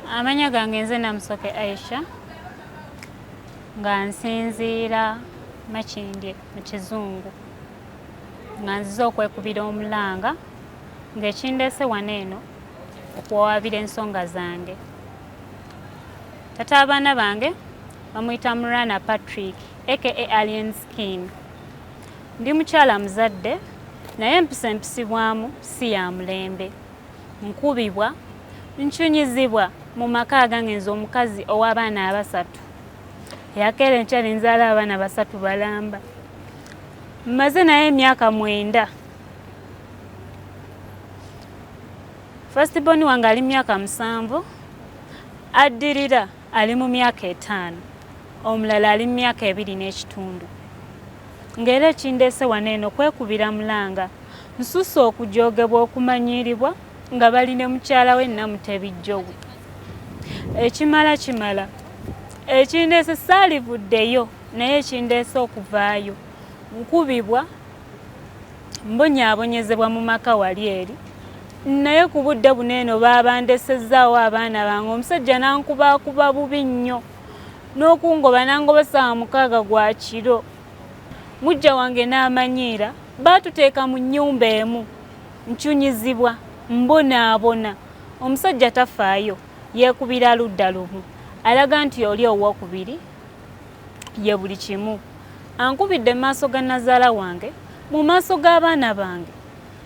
Amanya gange nze Namusoke Aisha nga nsinziira Makindye mu Kizungu nga nzize okwekubira omulanga ng'ekindeese wano eno okuwawaabira ensonga zange. Tata abaana bange bamuyita Murana Patrick aka Alien Skin. Ndi mukyala muzadde naye empisa empisibwamu si ya mulembe. Nkubibwa nchunyizibwa mu maka gange nze omukazi ow'abaana abasatu. Yakeera enkyali nzaala abaana basatu balamba. Mmaze naye emyaka 9. First born wange ali myaka 7, addirira ali mu myaka 5, omulala ali mu myaka 2 n'ekitundu. Ng'era ekindeese wano eno kwekubira mulanga nsusse okujoogebwa okumanyiiribwa nga bali ne mukyala we Namutebi Jobu. Ekimala kimala ekindeese saalivuddeyo naye ekindeese okuvaayo nkubibwa mbonyaabonyezebwa mu maka wali eri naye ku budde buno eno baabandesezaawo abaana bange omusajja nankubaakuba bubi nnyo n'okungoba nangoba ssaawa 6 gwa kiro. Mujja wange n'amanyiira baatuteeka mu nnyumba emu nchunyizibwa mbonaabona. Omusajja tafaayo yeekubira ludda lumu alaga nti oli owookubiri ye buli kimu. Ankubidde mu maaso ga nazaala wange, mu maaso g'abaana bange,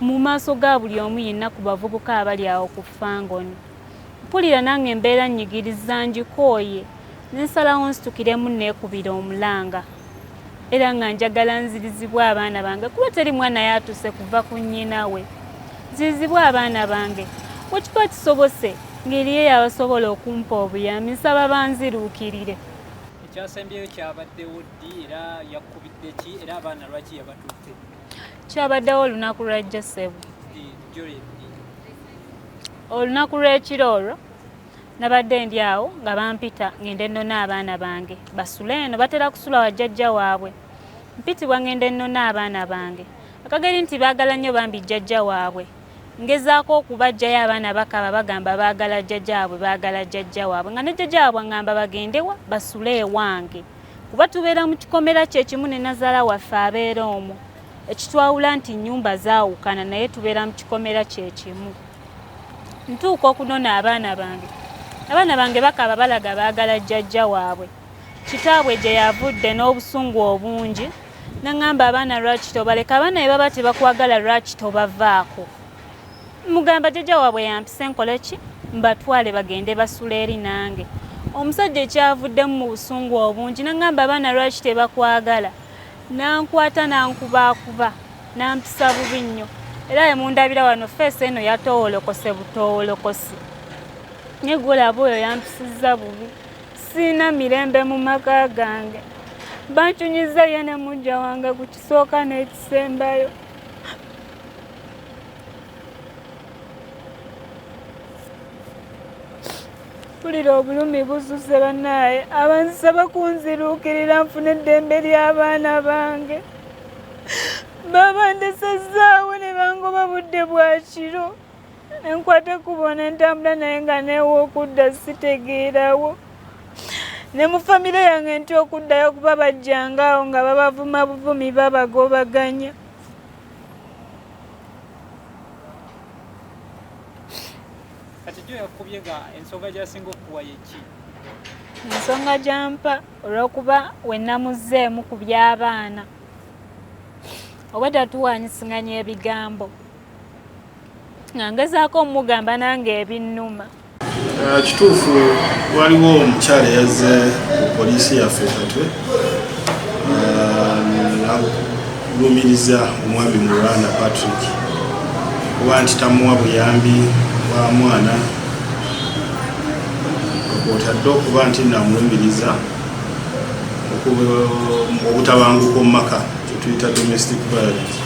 mu maaso ga buli omu yenna ku bavubuka abali awo ku Fangoni. Mpulira nange embeera nnyigiriza ngikooye nensalawo nsitukiremu neekubira omulanga. Era nga njagala nzirizibwa abaana bange kuba teri mwana yatuse kuva ku nnyina we. Nzirizibwa abaana bange wekiba kisobose ng'eriyo yabasobola okumpa obuyambi nsaba banziruukirire. Ekyasembyeyo kyabaddewo ddi era yakubidde ki era abaana lwaki yabatutte? Kyabaddewo olunaku lwa Josefu. Olunaku lw'ekiro olwo nabadde ndi awo nga bampita ngende nnona abaana bange basule eno batera kusula wa jjajja waabwe. Mpitibwa ngende nnona abaana bange akageri nti baagala nnyo bambi jjajja waabwe. Ngezaako okubajjayo abaana bakaba bagamba baagala jjajja waabwe baagala jjajja waabwe nga ne jjajja waabwe ngamba bagendewa basule ewange kuba tubeera mu kikomera kyekimu ne nazaala waffe abeera omwo. Ekitwawula nti nnyumba zaawukana naye tubeera mu kikomera kyekimu. Ntuuka okunona abaana bange. Abaana bange bakaba balaga baagala jjajja waabwe. Kitaabwe gye yavudde n'obusungu obungi n'angamba abaana lwaki tobaleka abaana be baba tebakwagala lwaki tobavaako. Mugamba jjajja waabwe yampise nkole ki mbatwale bagende basula eri nange. Omusajja ekyavuddemu mu busungu obungi n'angamba abaana lwaki tebakwagala. Nankwata nankubaakuba nampisa bubi nnyo era emundabira wano feesi eno yatoowolokose butoowolokosi. Negulaba oyo yampisizza bubi. Siina mirembe mu maka gange. Banchunyizza ye ne mujja wange ku kisooka n'ekisembayo. Mpulira obulumi buzuze bannaaye abansaba kunziruukirira nfune eddembe ly'abaana bange. Babandesezaawo ne bangoba budde bwa kiro. Nenkwate kubona entambula naye nga neewa okudda sitegeerawo. Ne mu famire yange nti okuddayo kuba bajjangaawo nga babavuma buvumi babagobaganya. Kati gyo yakubye ga ensonga gy'asinga okuwa yeki? Ensonga gyampa olw'okuba we namuzzeemu ku by'abaana. Oba tatuwaanyisiganya ebigambo. Nga ngezaako omugamba nange ebinnuma. Kituufu waliwo omukyala yazze ku poliisi yaffe Katwe n'alumiriza omwami Murana Patrick kuba nti tamuwa buyambi bwa mwana kw'otadde okuba nti namulumiriza obutabanguko mu maka kye tuyita domestic violence.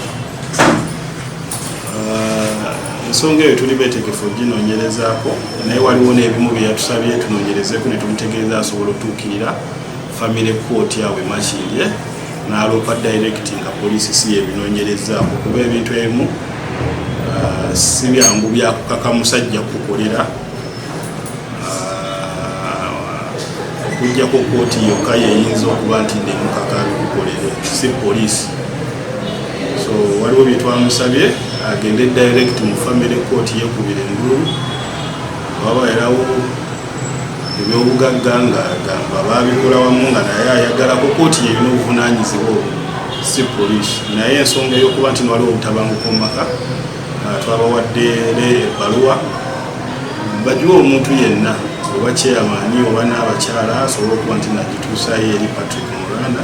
Ensonga eyo tuli beetegefu oginoonyerezaako naye waliwo n'ebimu bye yatusabye tunoonyerezeeko ne tumutegeeza asobola otuukirira family court yaabwe Makindye n'aloopa direct nga poliisi si yebinoonyerezaako kuba ebintu ebimu si byangu byakukaka musajja kukolera okujjako kooti yokka yeyinza okuba nti nemukaka abikukolere si poliisi. So waliwo bye twamusabye agende direct mu family court yekubira engulu wabaerawo ebyobugagga nga agamba babikola wamu nga naye ayagalako kooti yeyina obuvunaanyizibwa obwo si poliisi. Naye ensonga ey'okuba nti waliwo obutabanguko mu maka twabawadde ebbaluwa bajuwa omuntu yenna oba chairman oba n'abakyala asobola okuba nti nagituusayo eri Patrick Mulanda